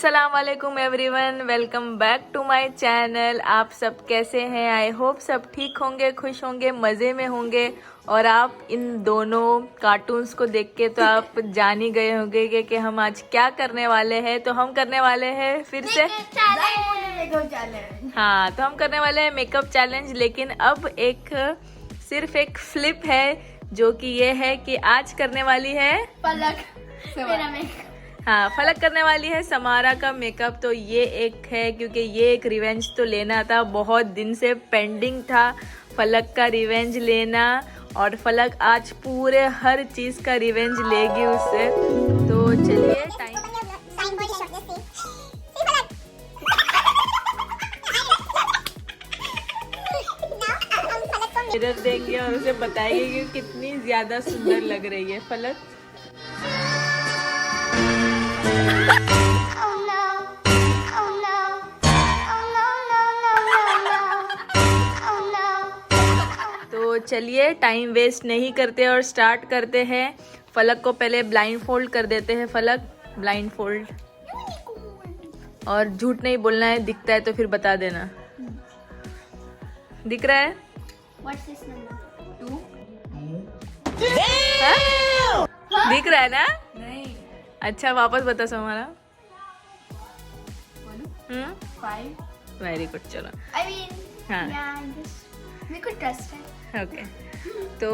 अस्सलाम वालेकुम everyone, welcome back to my channel. आप सब कैसे हैं? आई होप सब ठीक होंगे, खुश होंगे, मज़े में होंगे। और आप इन दोनों कार्टून्स को देख के तो आप जान ही गए होंगे कि हम आज क्या करने वाले हैं। तो हम करने वाले हैं फिर से हाँ, तो हम करने वाले हैं मेकअप चैलेंज। लेकिन अब सिर्फ एक फ्लिप है, जो कि ये है कि आज करने वाली है पलक मेरा मेकअप। हाँ, फलक करने वाली है समारा का मेकअप। तो ये एक है, क्योंकि ये एक रिवेंज तो लेना था, बहुत दिन से पेंडिंग था फलक का रिवेंज लेना। और फलक आज पूरे हर चीज का रिवेंज लेगी उससे। तो चलिए टाइम मिरर देंगे और उसे बताएंगे कि कितनी ज्यादा सुंदर लग रही है फलक। तो चलिए टाइम वेस्ट नहीं करते और स्टार्ट करते हैं। फलक को पहले ब्लाइंड फोल्ड कर देते हैं। फलक ब्लाइंड फोल्ड, और झूठ नहीं बोलना है, दिखता है तो फिर बता देना। दिख रहा है? What's this number? 2? हाँ? दिख रहा है ना? नहीं। अच्छा वापस बता समारा। 5? वेरी गुड, चलो। I mean, हाँ। yeah, मेरे को ट्रस्ट है। ओके, तो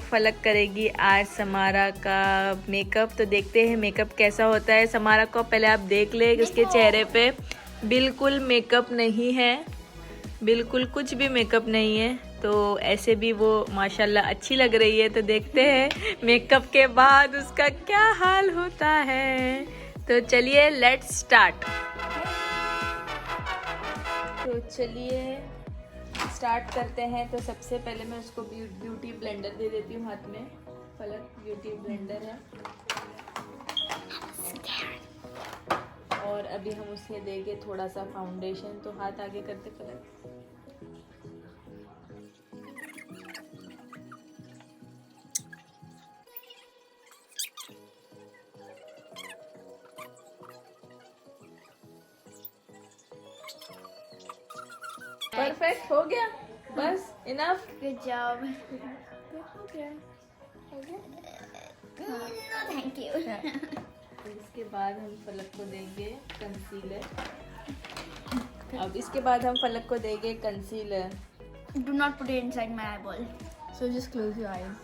फलक करेगी आज समारा का मेकअप। तो देखते हैं मेकअप कैसा होता है। समारा को पहले आप देख ले कि उसके चेहरे पे बिल्कुल मेकअप नहीं है, बिल्कुल कुछ भी मेकअप नहीं है। तो ऐसे भी वो माशाल्लाह अच्छी लग रही है। तो देखते हैं मेकअप के बाद उसका क्या हाल होता है। तो चलिए लेट्स स्टार्ट। तो चलिए स्टार्ट करते हैं। तो सबसे पहले मैं उसको ब्यूटी ब्लेंडर दे देती हूँ हाथ में। फलक ब्यूटी ब्लेंडर है, और अभी हम उसमें देंगे थोड़ा सा फाउंडेशन। तो हाथ आगे करते फलक। परफेक्ट हो गया, बस इनफ। Good job. हो गया। No, thank you. इसके बाद हम फलक को देंगे कंसीलर। अब इसके बाद हम फलक को देंगे concealer. Do not put it inside my eyeball. So just close your eyes.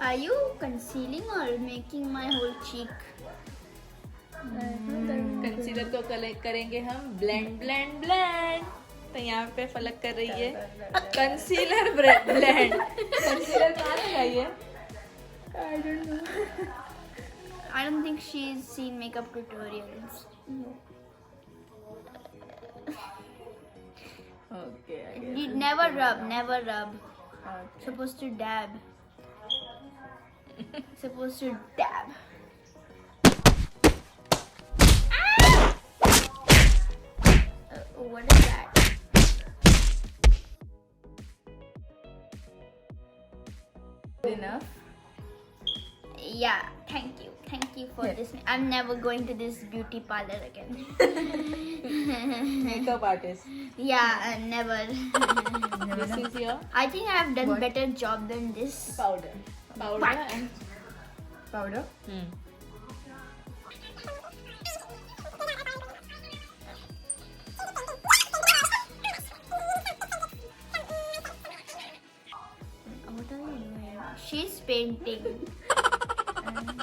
Are you concealing or making my whole cheek? Concealer को करेंगे हम ब्लेंड ब्लेंड ब्लेंड। तो यहाँ पे फलक कर रही है कंसीलर ब्लेंड। कंसीलर कहाँ लगाइए? I don't know. I don't think she's seen makeup tutorials. Okay, You never rub, never rub. Supposed to dab. Supposed to dab. What is that? Enough. Yeah, thank you for Yeah. this. I'm never going to this beauty parlor again. Makeup artist. Yeah, never. This is your I think I have done What? better job than this. Powder and Powder. What are you doing? She's painting.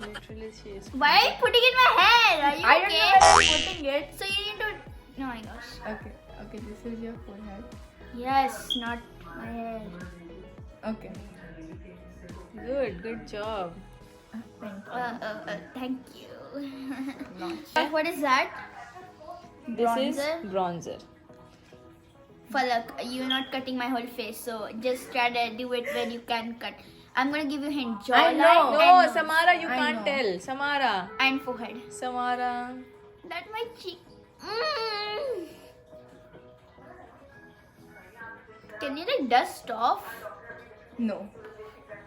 Literally she is. Why are you putting it in my hair? Are you I don't okay? know where I'm putting it. So you need to. Oh my gosh. Okay. Okay. This is your forehead. Yes, not my hair. Okay. Good job. Thank you. Notch. What is that? This is Bronzer? Bronzer. Falak, you're not cutting my whole face, so just try to do it when you can cut. I'm gonna give you a hint. Jawline know. and no nose समारा, you I can't know. Tell. समारा and forehead. समारा That my cheek. Mm. Can you like dust off? No.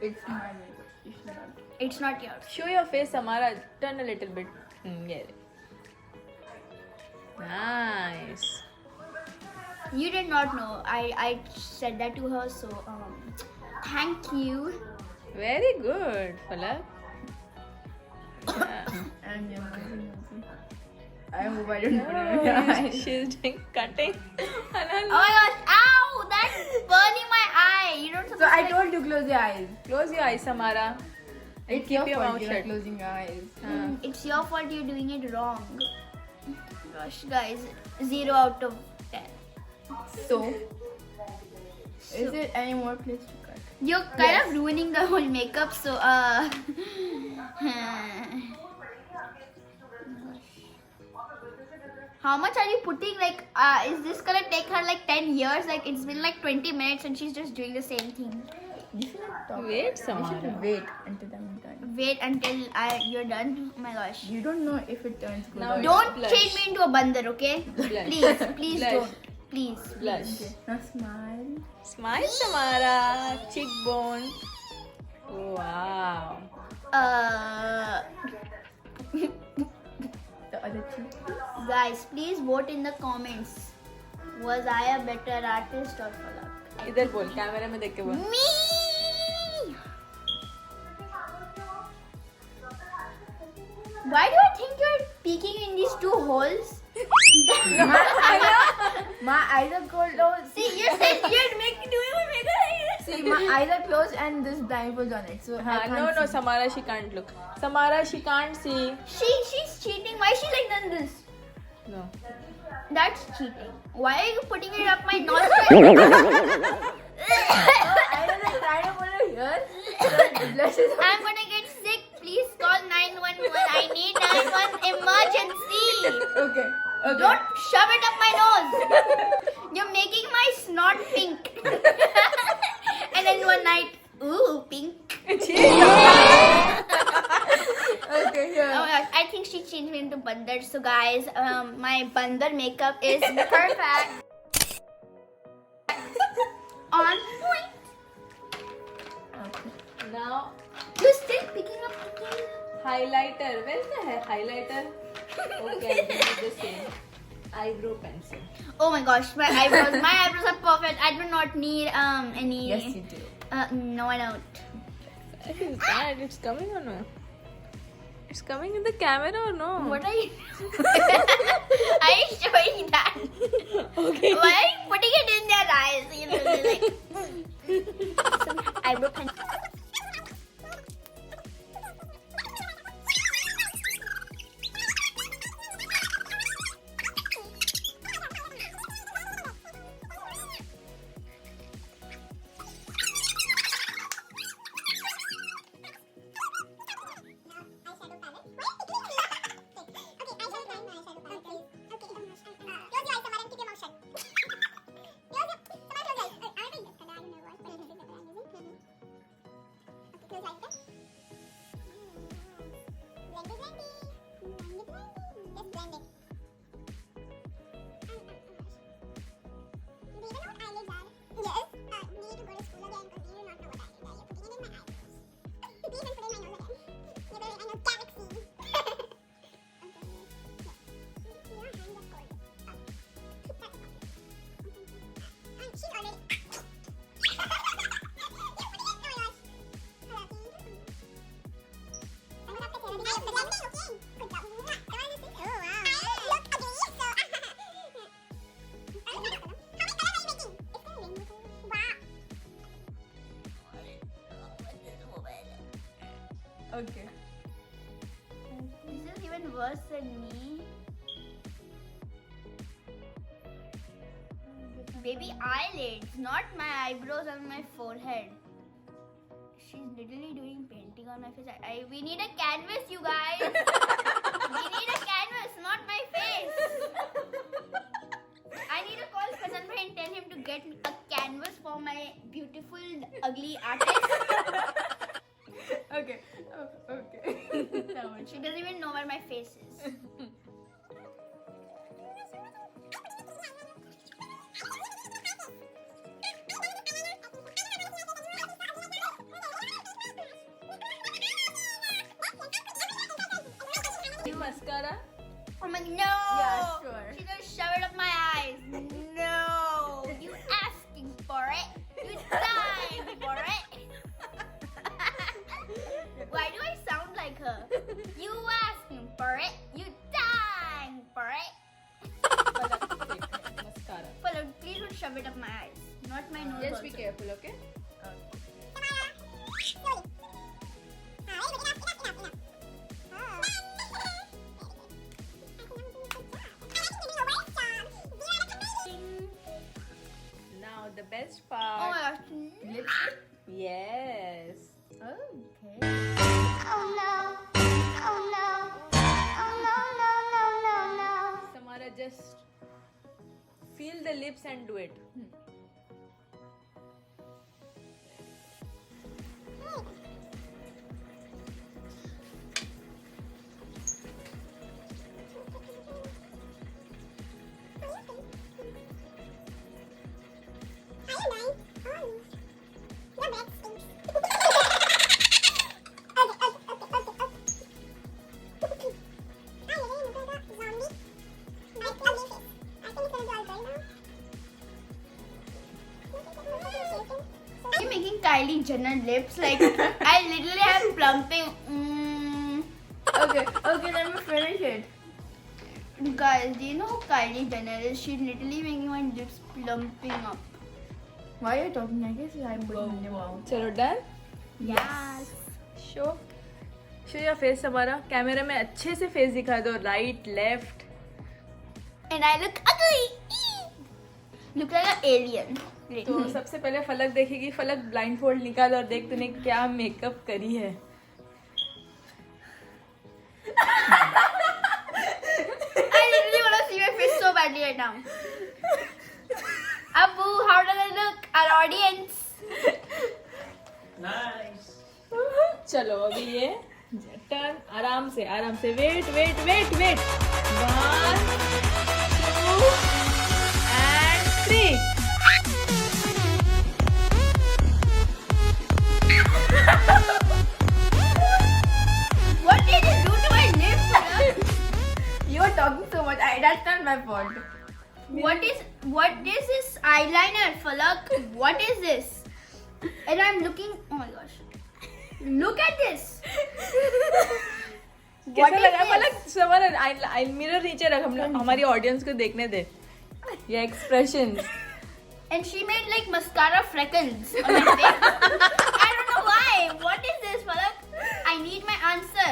It's my makeup. You should not. It's not yours. Show your face, Samara. Turn a little bit. Get it. Nice. You did not know. I said that to her, so thank you. Very good, Falak. And you're nosy. I hope I don't put it on your eyes. She's doing cutting. Oh my gosh! Ow! That's burning my eye. You don't. So I told you close your eyes. Close your eyes, Samara. And It's keep your your fault mouth you're not shut. closing your eyes. It's your fault. You're doing it wrong. Gosh, guys, 0 out of 10. So, is there any more place to cut? You're kind of ruining the whole makeup. So how much are you putting? Like, is this gonna take her like 10 years? Like, it's been like 20 minutes and she's just doing the same thing. You shouldn't talk. Wait, You Samara. should wait until I'm done. Wait until you're done. Oh my gosh. You don't know if it turns good Now or Don't Blush. change me into a bandar, okay? Blush. Please Blush. don't. Please. Blush. Okay. Now smile. Smile, Samara. Cheekbone. Wow. The other cheek. Guys, please vote in the comments. Was I a better artist or Falak? इधर बोल camera में देख के बोल Me! Why do I think you're peeking in these two holes? My eyes are closed. See, you said you're doing my makeup like this. See, my eyes are closed and this blindfold on it. So I हाँ, can't no, see. Samara, she can't look. Samara, she can't see. She's cheating. Why she like done this? No. That's cheating. Why are you putting it up my nostril? I was like trying to put it here. So it blushes. I'm gonna get sick. Please call 911. I need 911 emergency. Okay. Okay. Don't shove it up my nose. You're making my snot pink. And then one night, ooh, pink. Okay, here. Oh my gosh, I think she changed me into bandar. So guys, my bandar makeup is perfect. On point. Okay. Now, You're still picking up again. highlighter. Where's the highlighter? Okay, I'll give you the same. Eyebrow pencil. Oh my gosh, my eyebrows are perfect. I do not need any. Yes, you do. No, I don't. What is that? It's coming or no? It's coming in the camera or no? What are you? Are you showing that? Okay. Why are you putting it in their eyes? You know, like some eyebrow pencil. Okay. This is even worse than me. Baby eyelids, not my eyebrows on my forehead. She's literally doing painting on my face. We need a canvas, you guys. We need a canvas, not my face. I need to call Fasan Bhai and tell him to get a canvas for my beautiful, ugly artist. Okay. Oh, okay. She doesn't even know where my face is. mascara? I'm like, no. Yeah, sure. She's gonna shove it up my eyes. No. You asking for it. You dying for it. Why do I sound like her? You asking for it. You dying for it. Mascara. Palak, please don't shove it up my eyes. Not my nose. Just be also. careful, okay? Now the best Oh part. my gosh. Lipstick? Yes. Okay. Oh no. Oh no. Oh no, no, no, no, no. Samara, just feel the lips and do it. You're making Kylie Jenner lips like I literally have plumping. Okay, let me finish it. Guys, do you know who Kylie Jenner is? She's literally making my lips plumping up. Why are you talking like this? I'm putting in your mouth. चलो done. Yes. Show your face हमारा. कैमरे में अच्छे से face दिखा दो. Right, left. And I look ugly. Look like an alien. तो सबसे पहले फलक देखेगी. फलक ब्लाइंड फोल्ड निकाल और देख तूने क्या मेकअप करी है. I literally want to see my face so badly right now. Abu, how does I look? Our audience. चलो अभी ये टर्न आराम से wait 1 2 and 3. What did you do to my lips? You're talking so much. That's not my fault. What is this eyeliner, Falak? What is this? And I'm looking. Oh my gosh! Look at this. कैसा is लगा this? फलक? समझ आई mirror नीचे रख. हमारी audience को देखने दे ये expressions. And she made like mascara freckles on my face. I don't know why. What is this, Falak? I need my answer.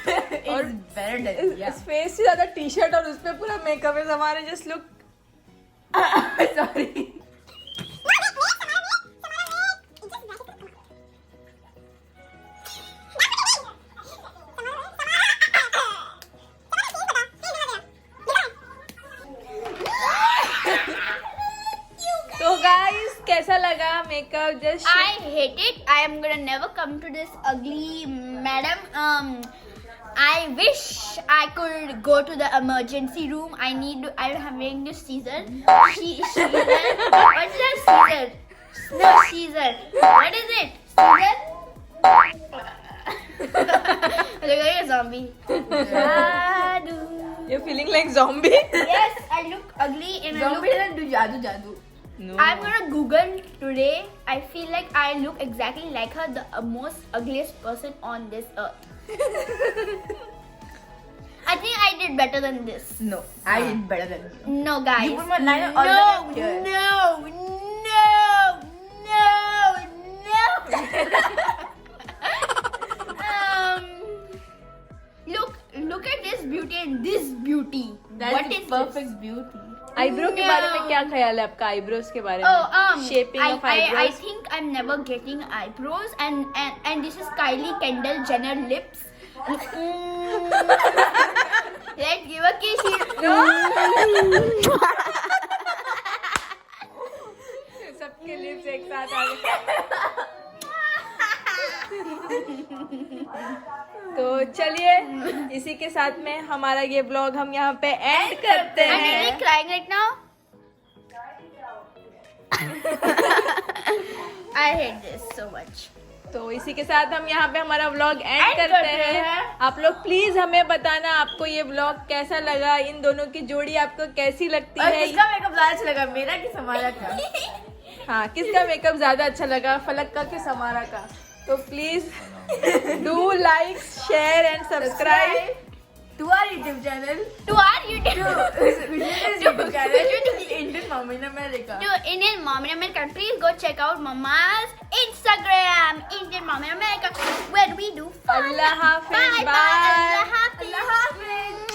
It's better than इस फेस से ज्यादा टी शर्ट और उस पे पूरा मेकअप है. हमारे जस्ट लुक. Sorry. तो गाइस कैसा लगा makeup? Just I hate it. I am gonna never come to this ugly madam. I wish I could go to the emergency room. I'm having this Caesar. Caesar. What's that Caesar? No, Caesar. What is it? Caesar? Look like a zombie. Jadoo. you're feeling like zombie. Yes, I look ugly and Zombie doesn't do jadoo. No. I'm gonna Google today. I feel like I look exactly like her, the most ugliest person on this earth. I think I did better than this. No, I did better than you. No, guys. You put my liner all the way up here. No. Look at this beauty and this beauty. That's What the is perfect beauty. Eyebrow के बारे में No. क्या ख्याल है आपका? Eyebrows के बारे this? में Oh, shaping of I eyebrows. think I'm never getting eyebrows and this is Kylie Kendall Jenner lips. Let's give a kiss. सबके लिप्स एक साथ आ गए. तो चलिए इसी के साथ में हमारा ये ब्लॉग हम यहाँ पे एंड करते I'm really हैं. crying right now. I hate this so much. तो इसी के साथ हम यहाँ पे हमारा व्लॉग एंड End करते करते हैं। हैं। आप लोग प्लीज हमें बताना आपको ये व्लॉग कैसा लगा, इन दोनों की जोड़ी आपको कैसी लगती और है। किसका मेकअप ज्यादा अच्छा लगा, मेरा कि समारा का? हाँ, किसका मेकअप ज्यादा अच्छा लगा, फलक का कि समारा का? तो please do like share and subscribe to our YouTube channel, To our YouTube. YouTube channel, Indian Mom in America. To Indian Mom in America. Please go check out Mama's Instagram, Indian Mom in America, where we do fun. Allah Hafiz, Bye bye. bye. Allah Hafiz. Allah Hafiz.